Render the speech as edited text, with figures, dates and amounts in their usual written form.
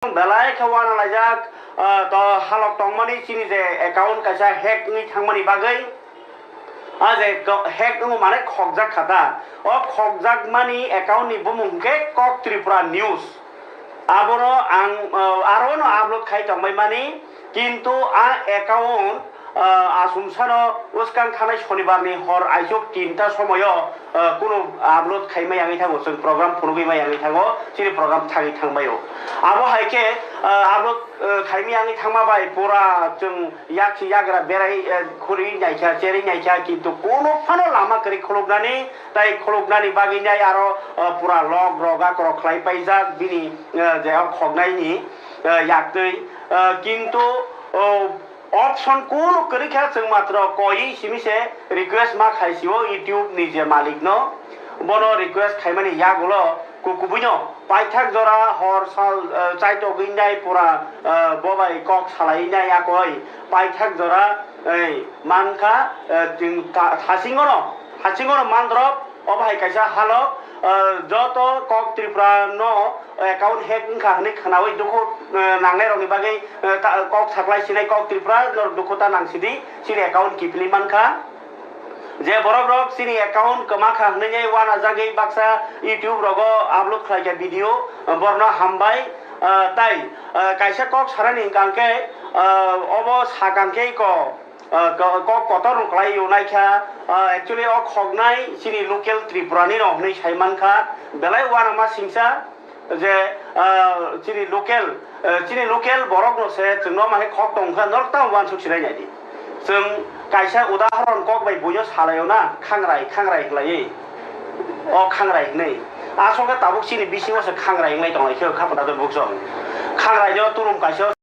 belai kawan alajak to halok tongmani chini je account kaisa hack ni thangmani bagai aje hack no mane khokjak khata o khokjak mani account ni bumungke kok tripura news abono ang arono upload khai tongmai mani kintu a account asumsano uskan khanai shonibarni hor aisok 3টা সময়ও কোনো upload খাইমাই आङै थागो जों programme फुरगैमाय आङै थागो सिरि programme थाङै थांबायो आबो हायके upload खाइमाय आङै थांमाबाय पुरा जों याखि याग्रा बेराय खुरि नायखा जेरै नायखा किन्तु कोनो फानो लामा करि खलगनानै ताइ खलगनानै बागैनाय आरो पुरा लग रगा कर ख्लाइपायजाक बिनि जे खगनायनि याक्तै किन्तु ऑप्शन कौन करिखा जों मात्र कोई सिमिसे रिक्वेस्ट मा खाइसियो यूट्यूब निजे मालिक न बनो रिक्वेस्ट खाइमानि यागुलो कुकुबिनो पाइथाक जरा हर साल चाइतो गइनाय पुरा बबाय कक सालायनाय याकय पाइथाक जरा मानखा हासिंगनो मानद्रप अबाय काइसा हालो যত কক ত্রিপুরা ন অ্যাকাউন্ট হ্যাক খাহনি খানাওই দুঃখ নাংনাই রঙি বাগै কক সাপ্লাই সিনাই কক ত্রিপুরা দুঃখতা নাংসিদি সিনি অ্যাকাউন্ট কিপলি মানখা যে বরক রক সিনি অ্যাকাউন্ট কমা খাহনি ওয়ান আজাগै বাক্সা ইউটিউব রগ আপলোড খাইকা ভিডিও বর্ণ হামবাই তাই কাইসা কক সারানি গাंके অব সাগাंके ক कतर रुखलाई उनायखा एक्चुअली अ खगनाय सिनि लोकेल त्रिपुरानि रहनै साइमानखा बेलाय वानामा सिंसा जे सिनि लोकेल बरक नसे जोंनो माने खग दंखा नरता वान सुखिनाय नायदि जों काइसा उदाहरण कक बाय बुयो सालायो ना खांराय हलायै अ खांराय नै आसलके ताबुक सिनि बिसिङावसो खांराय नै दंनायखो खापनादो बुकजों खांरायनो तुरुम काइसा